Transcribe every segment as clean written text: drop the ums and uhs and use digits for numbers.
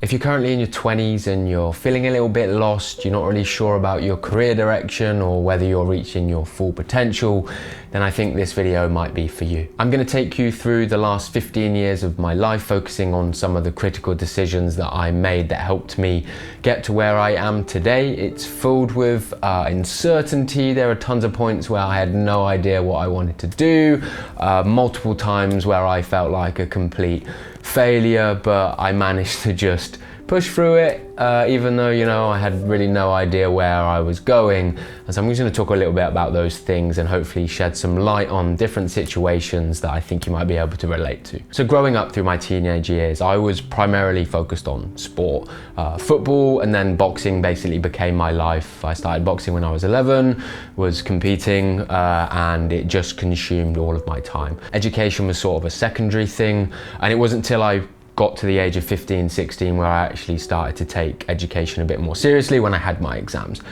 If you're currently in your 20s and you're feeling a little bit lost, you're not really sure about your career direction or whether you're reaching your full potential, then I think this video might be for you. I'm going to take you through the last 15 years of my life, focusing on some of the critical decisions that I made that helped me get to where I am today. It's filled with uncertainty. There are tons of points where I had no idea what I wanted to do, multiple times where I felt like a complete failure, but I managed to just push through it, even though, I had really no idea where I was going. And so I'm just going to talk a little bit about those things and hopefully shed some light on different situations that I think you might be able to relate to. So growing up through my teenage years, I was primarily focused on sport, football, and then boxing basically became my life. I started boxing when I was 11, was competing, and it just consumed all of my time. Education was sort of a secondary thing, and it wasn't until I got to the age of 15, 16 where I actually started to take education a bit more seriously when I had my exams.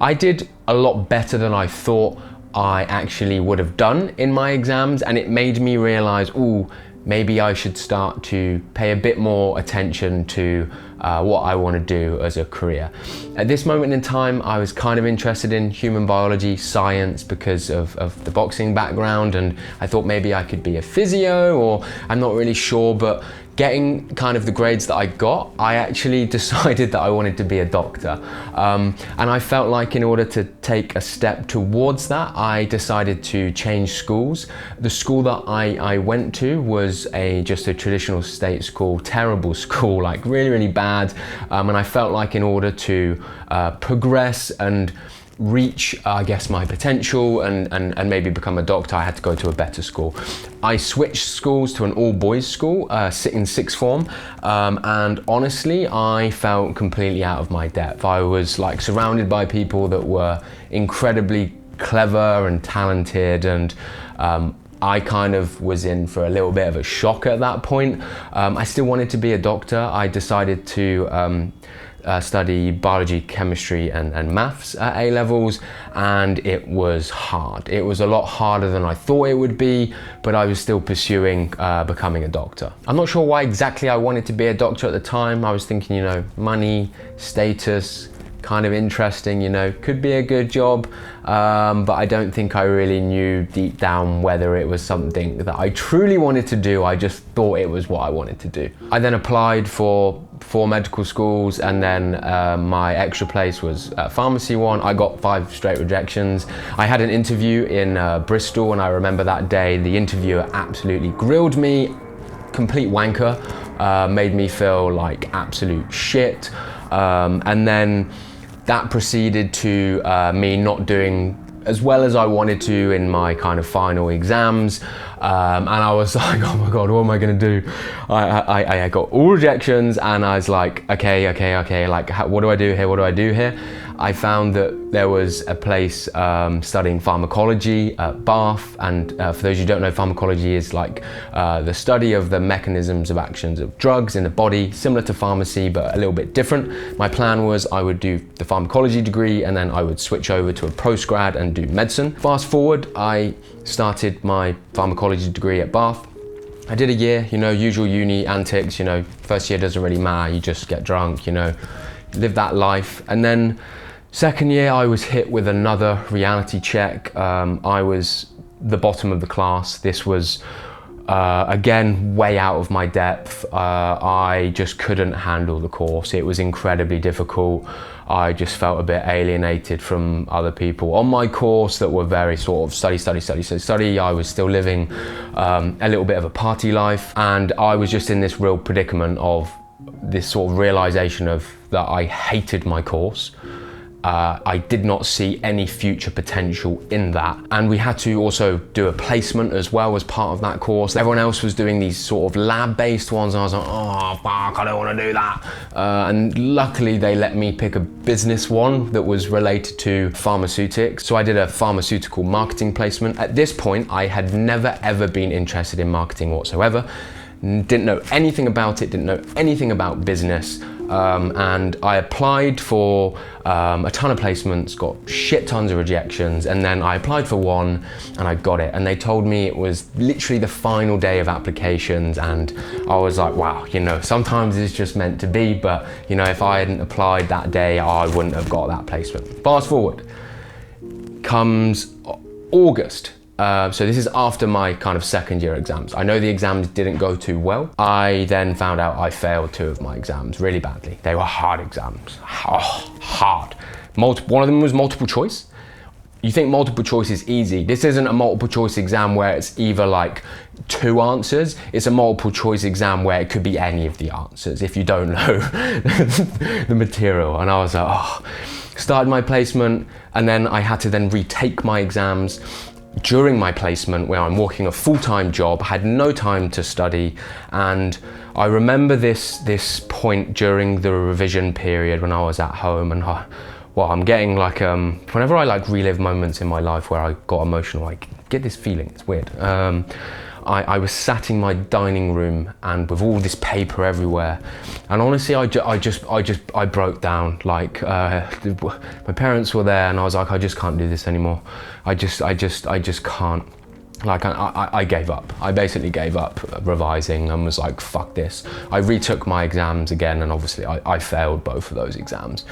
I did a lot better than I thought I actually would have done in my exams, and it made me realize, maybe I should start to pay a bit more attention to what I want to do as a career. At this moment in time, I was kind of interested in human biology, science, because of the boxing background, and I thought maybe I could be a physio, or I'm not really sure, but getting kind of the grades that I got, I actually decided that I wanted to be a doctor. And I felt like in order to take a step towards that, I decided to change schools. The school that I went to was just a traditional state school, terrible school, like really, really bad. And I felt like in order to progress and reach, I guess, my potential and maybe become a doctor, I had to go to a better school. I switched schools to an all-boys school in sixth form, and honestly, I felt completely out of my depth. I was like surrounded by people that were incredibly clever and talented, and I kind of was in for a little bit of a shock at that point. I still wanted to be a doctor. I decided to study biology, chemistry, and maths at A levels, and it was hard. It was a lot harder than I thought it would be, but I was still pursuing becoming a doctor. I'm not sure why exactly I wanted to be a doctor at the time. I was thinking, money, status, kind of interesting, could be a good job, but I don't think I really knew deep down whether it was something that I truly wanted to do. I just thought it was what I wanted to do. I then applied for 4 medical schools, and then my extra place was pharmacy one. I got 5 straight rejections. I had an interview in Bristol, and I remember that day the interviewer absolutely grilled me, complete wanker, made me feel like absolute shit, and then that proceeded to me not doing as well as I wanted to in my kind of final exams, and I was like, oh my god, what am I gonna do? I got all rejections, and I was like, okay, like what do I do here? I found that there was a place studying pharmacology at Bath, and for those who don't know, pharmacology is like the study of the mechanisms of actions of drugs in the body, similar to pharmacy but a little bit different. My plan was I would do the pharmacology degree, and then I would switch over to a postgrad and do medicine. Fast forward, I started my pharmacology degree at Bath. I did a year, usual uni antics, first year doesn't really matter, you just get drunk, live that life. And then second year, I was hit with another reality check. I was the bottom of the class. This was, again, way out of my depth. I just couldn't handle the course. It was incredibly difficult. I just felt a bit alienated from other people on my course that were very sort of study. I was still living a little bit of a party life, and I was just in this real predicament of this sort of realization of that I hated my course. I did not see any future potential in that. And we had to also do a placement as well as part of that course. Everyone else was doing these sort of lab-based ones, and I was like, oh fuck, I don't want to do that. And luckily they let me pick a business one that was related to pharmaceutics. So I did a pharmaceutical marketing placement. At this point, I had never ever been interested in marketing whatsoever. Didn't know anything about it, didn't know anything about business. and I applied for a ton of placements, got shit tons of rejections, and then I applied for one and I got it, and they told me it was literally the final day of applications, and I was like, wow, you know, sometimes it's just meant to be, but you know, if I hadn't applied that day, I wouldn't have got that placement. Fast forward, comes August. So this is after my kind of second year exams. I know the exams didn't go too well. I then found out I failed 2 of my exams really badly. They were hard exams, hard. One of them was multiple choice. You think multiple choice is easy. This isn't a multiple choice exam where it's either like 2 answers. It's a multiple choice exam where it could be any of the answers if you don't know the material. And I was like, oh, started my placement, and then I had to then retake my exams during my placement, where I'm working a full-time job, had no time to study. And I remember this point during the revision period when I was at home, and well, I'm getting like, whenever I like relive moments in my life where I got emotional, I get this feeling, it's weird. I was sat in my dining room and with all this paper everywhere, and honestly I broke down. Like my parents were there and I was like, I just can't do this anymore. I just can't. Like I gave up. I basically gave up revising and was like, fuck this. I retook my exams again, and obviously I failed both of those exams.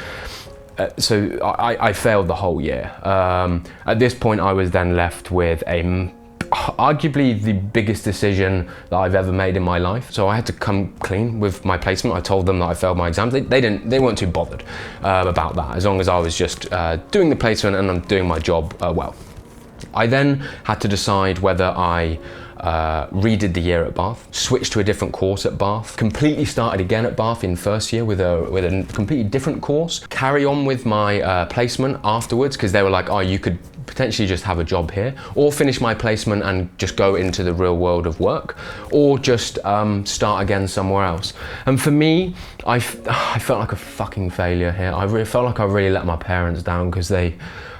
So I failed the whole year. At this point I was then left with arguably the biggest decision that I've ever made in my life. So I had to come clean with my placement. I told them that I failed my exams. They weren't too bothered about that, as long as I was just doing the placement and I'm doing my job well. I then had to decide whether I redid the year at Bath, switched to a different course at Bath, completely started again at Bath in first year with a completely different course, carry on with my placement afterwards, because they were like, oh, you could potentially just have a job here, or finish my placement and just go into the real world of work, or just start again somewhere else. And for me, I felt like a fucking failure here. I felt like I really let my parents down, because they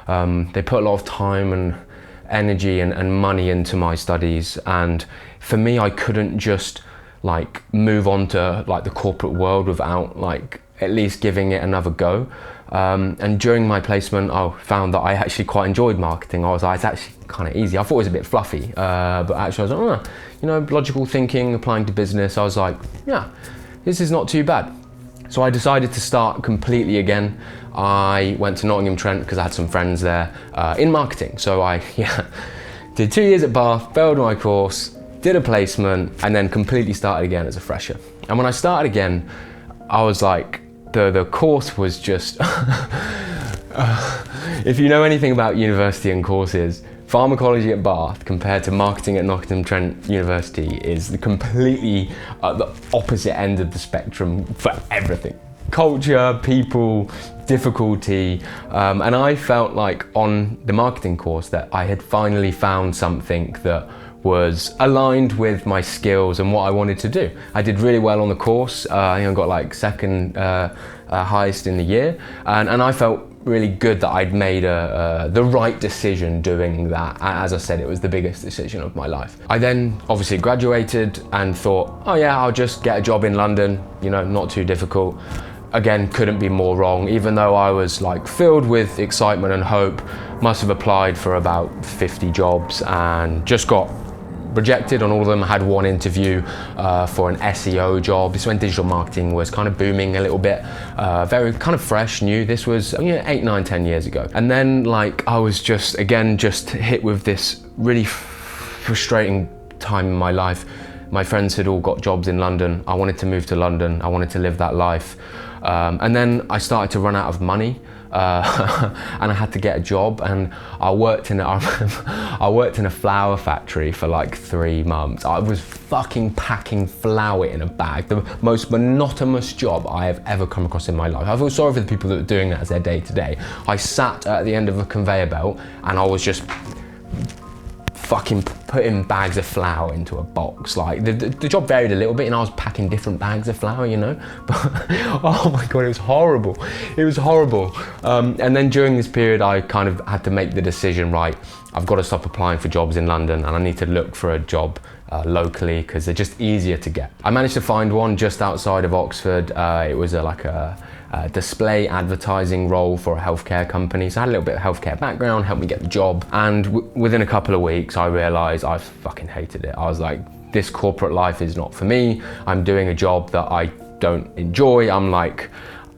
put a lot of time and energy and money into my studies, and for me, I couldn't just like move on to like the corporate world without like at least giving it another go. And during my placement, I found that I actually quite enjoyed marketing. I was like, it's actually kind of easy. I thought it was a bit fluffy, but actually I was like, you know, logical thinking, applying to business. I was like, yeah, this is not too bad. So I decided to start completely again. I went to Nottingham-Trent because I had some friends there in marketing. So I did 2 years at Bath, failed my course, did a placement, and then completely started again as a fresher. And when I started again, I was like, the course was just, if you know anything about university and courses, pharmacology at Bath compared to marketing at Nottingham-Trent University is completely at the opposite end of the spectrum for everything. Culture, people, difficulty, and I felt like on the marketing course that I had finally found something that was aligned with my skills and what I wanted to do. I did really well on the course. I think I got like second highest in the year, and I felt really good that I'd made the right decision doing that. As I said, it was the biggest decision of my life. I then obviously graduated and thought, oh yeah, I'll just get a job in London, you know, not too difficult. Again, couldn't be more wrong. Even though I was like filled with excitement and hope, must have applied for about 50 jobs and just got rejected on all of them. Had one interview for an SEO job. This is when digital marketing was kind of booming a little bit, very kind of fresh, new. This was 8, 9, 10 years ago. And then like I was just hit with this really frustrating time in my life. My friends had all got jobs in London. I wanted to move to London. I wanted to live that life. And then I started to run out of money. And I had to get a job, and I worked in a flour factory for like 3 months. I was fucking packing flour in a bag, the most monotonous job I have ever come across in my life. I feel sorry for the people that are doing that as their day to day. I sat at the end of a conveyor belt and I was just fucking putting bags of flour into a box. Like the job varied a little bit, and I was packing different bags of flour, you know, but oh my God, it was horrible. It was horrible. And then during this period, I kind of had to make the decision, right, I've got to stop applying for jobs in London and I need to look for a job locally because they're just easier to get. I managed to find one just outside of Oxford. It was like a display advertising role for a healthcare company. So I had a little bit of healthcare background, helped me get the job. And within a couple of weeks, I realized I fucking hated it. I was like, this corporate life is not for me. I'm doing a job that I don't enjoy. I'm like,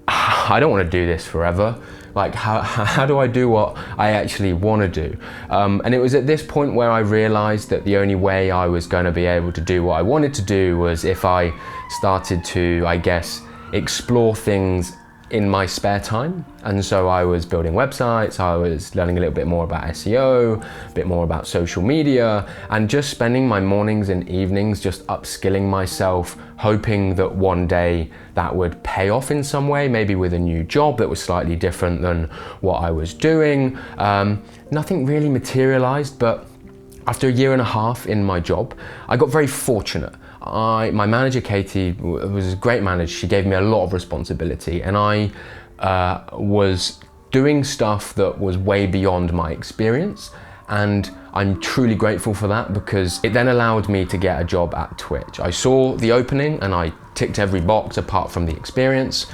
I don't want to do this forever. Like, how do I do what I actually want to do? And it was at this point where I realized that the only way I was going to be able to do what I wanted to do was if I started to, I guess, explore things in my spare time. And so I was building websites, I was learning a little bit more about SEO, a bit more about social media, and just spending my mornings and evenings just upskilling myself, hoping that one day that would pay off in some way, maybe with a new job that was slightly different than what I was doing. Nothing really materialized, but after a year and a half in my job, I got very fortunate. My manager, Katie, was a great manager. She gave me a lot of responsibility, and I was doing stuff that was way beyond my experience. And I'm truly grateful for that because it then allowed me to get a job at Twitch. I saw the opening and I ticked every box apart from the experience.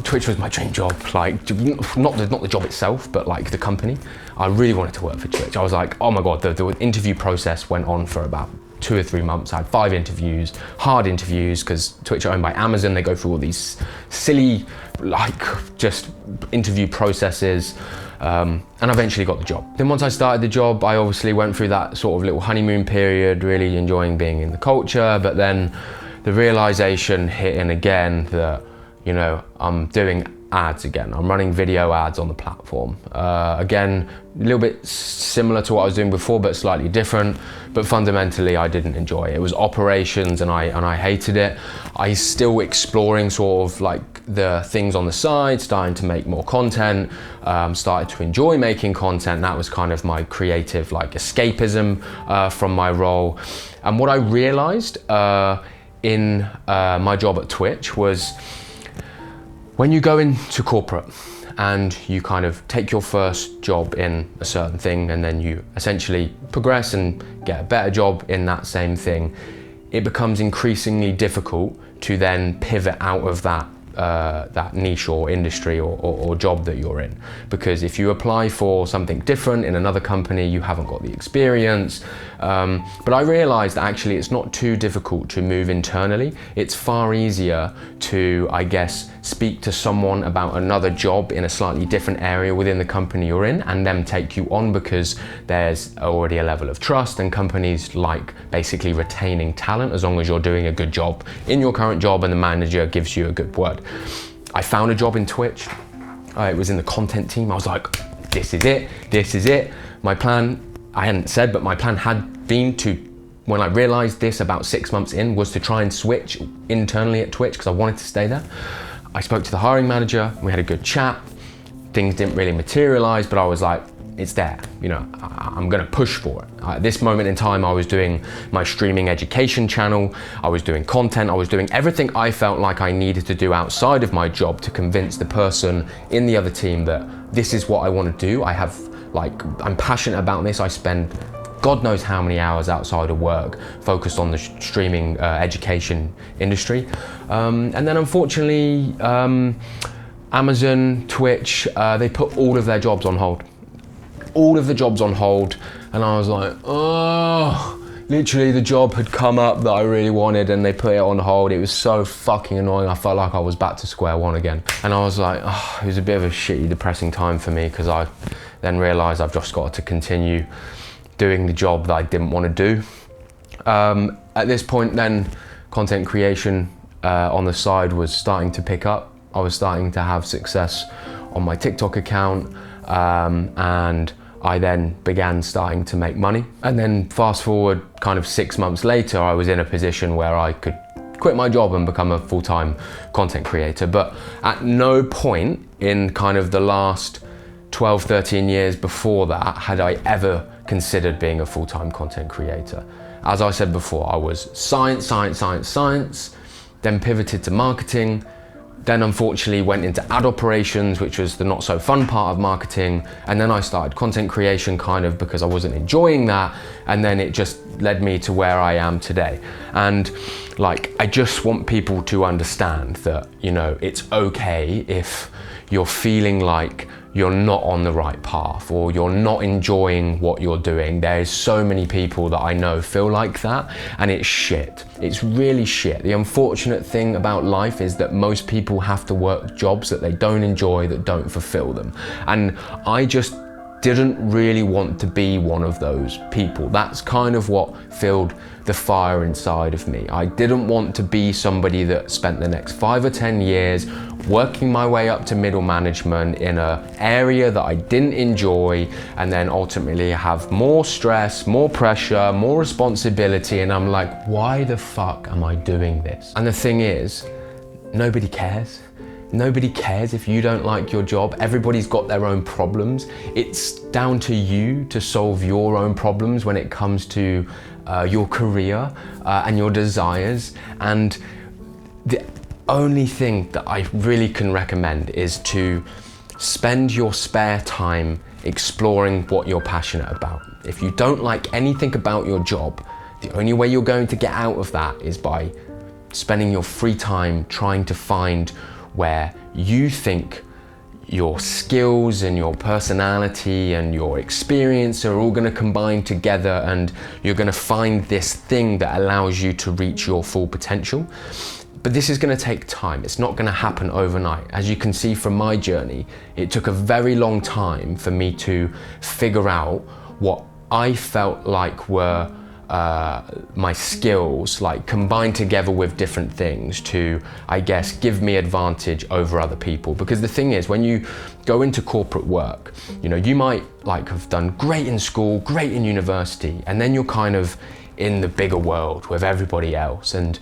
Twitch was my dream job, like not the job itself, but like the company. I really wanted to work for Twitch. I was like, oh my God, the interview process went on for about 2 or 3 months. I had 5 interviews, hard interviews, because Twitch are owned by Amazon. They go through all these silly, like just interview processes, and eventually got the job. Then once I started the job, I obviously went through that sort of little honeymoon period, really enjoying being in the culture, but then the realization hit in again that, you know, I'm doing ads again. I'm running video ads on the platform. Again, a little bit similar to what I was doing before, but slightly different. But fundamentally, I didn't enjoy it. It was operations, and I hated it. I was still exploring sort of like the things on the side, starting to make more content, started to enjoy making content. That was kind of my creative like escapism from my role. And what I realized in my job at Twitch was, when you go into corporate and you kind of take your first job in a certain thing and then you essentially progress and get a better job in that same thing, it becomes increasingly difficult to then pivot out of that niche or industry or job that you're in. Because if you apply for something different in another company, you haven't got the experience. But I realized that actually it's not too difficult to move internally. It's far easier to, I guess, speak to someone about another job in a slightly different area within the company you're in and them take you on, because there's already a level of trust, and companies like basically retaining talent as long as you're doing a good job in your current job and the manager gives you a good word. I found a job in Twitch. It was in the content team. I was like, this is it. My plan, I hadn't said, but my plan had been to, when I realized this about 6 months in, was to try and switch internally at Twitch because I wanted to stay there. I spoke to the hiring manager, we had a good chat. Things didn't really materialize, but I was like, it's there, you know, I'm gonna push for it. At this moment in time, I was doing my streaming education channel, I was doing content, I was doing everything I felt like I needed to do outside of my job to convince the person in the other team that this is what I wanna do. I'm passionate about this. I spend God knows how many hours outside of work focused on the streaming education industry. And then unfortunately, Amazon, Twitch, they put all of their jobs on hold. All of the jobs on hold, and I was like, oh, literally the job had come up that I really wanted and they put it on hold. It was so fucking annoying. I felt like I was back to square one again. And I was like, oh, it was a bit of a shitty, depressing time for me, because I then realized I've just got to continue doing the job that I didn't want to do. At this point then, content creation on the side was starting to pick up. I was starting to have success on my TikTok account, and I then began starting to make money. And then fast forward kind of 6 months later, I was in a position where I could quit my job and become a full-time content creator. But at no point in kind of the last 12, 13 years before that had I ever considered being a full-time content creator. As I said before, I was science, then pivoted to marketing, then unfortunately went into ad operations, which was the not so fun part of marketing. And then I started content creation kind of because I wasn't enjoying that. And then it just led me to where I am today. And like, I just want people to understand that, you know, it's okay if you're feeling like you're not on the right path or you're not enjoying what you're doing. There's so many people that I know feel like that, and it's shit. It's really shit. The unfortunate thing about life is that most people have to work jobs that they don't enjoy, that don't fulfill them. And I just didn't really want to be one of those people. That's kind of what filled the fire inside of me. I didn't want to be somebody that spent the next 5 or 10 years working my way up to middle management in an area that I didn't enjoy, and then ultimately have more stress, more pressure, more responsibility, and I'm like, why the fuck am I doing this? And the thing is, nobody cares. Nobody cares if you don't like your job. Everybody's got their own problems. It's down to you to solve your own problems when it comes to your career and your desires. And the only thing that I really can recommend is to spend your spare time exploring what you're passionate about. If you don't like anything about your job, the only way you're going to get out of that is by spending your free time trying to find where you think your skills and your personality and your experience are all going to combine together, and you're going to find this thing that allows you to reach your full potential. But this is going to take time. It's not going to happen overnight. As you can see from my journey, it took a very long time for me to figure out what I felt like were my skills, like combined together with different things to, I guess, give me advantage over other people. Because the thing is, when you go into corporate work, you know, you might like have done great in school, great in university, and then you're kind of in the bigger world with everybody else, and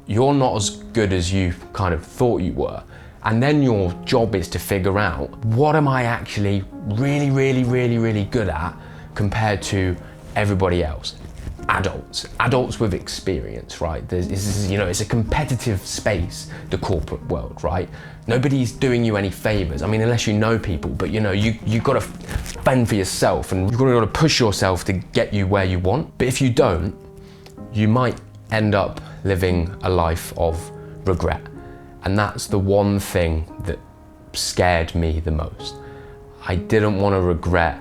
you're not as good as you kind of thought you were. And then your job is to figure out, what am I actually really good at compared to everybody else? Adults with experience, right? This is, you know, it's a competitive space, the corporate world, right? Nobody's doing you any favors. I mean, unless you know people, but you know, you got to fend for yourself, and you've got to push yourself to get you where you want. But if you don't, you might end up living a life of regret. And that's the one thing that scared me the most. I didn't want to regret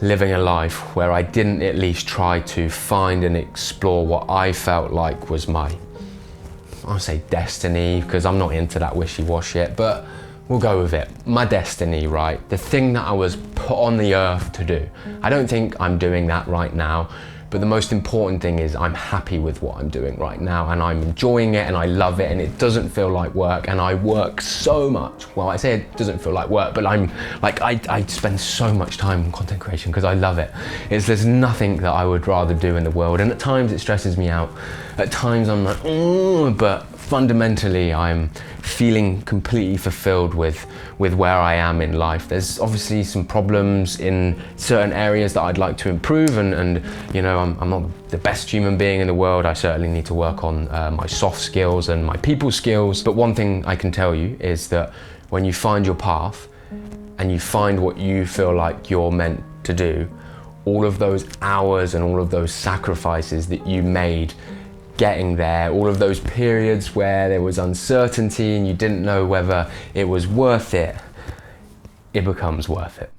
living a life where I didn't at least try to find and explore what I felt like was my, I'll say destiny, because I'm not into that wishy-washy shit, but we'll go with it. My destiny, right? The thing that I was put on the earth to do. I don't think I'm doing that right now, but the most important thing is I'm happy with what I'm doing right now, and I'm enjoying it, and I love it, and it doesn't feel like work, and I work so much. Well, I say it doesn't feel like work, but I'm like, I spend so much time on content creation because I love it. There's nothing that I would rather do in the world, and at times it stresses me out. At times I'm like, but fundamentally I'm feeling completely fulfilled with where I am in life. There's obviously some problems in certain areas that I'd like to improve, and you know, I'm not the best human being in the world. I certainly need to work on my soft skills and my people skills. But one thing I can tell you is that when you find your path and you find what you feel like you're meant to do, all of those hours and all of those sacrifices that you made getting there, all of those periods where there was uncertainty and you didn't know whether it was worth it, it becomes worth it.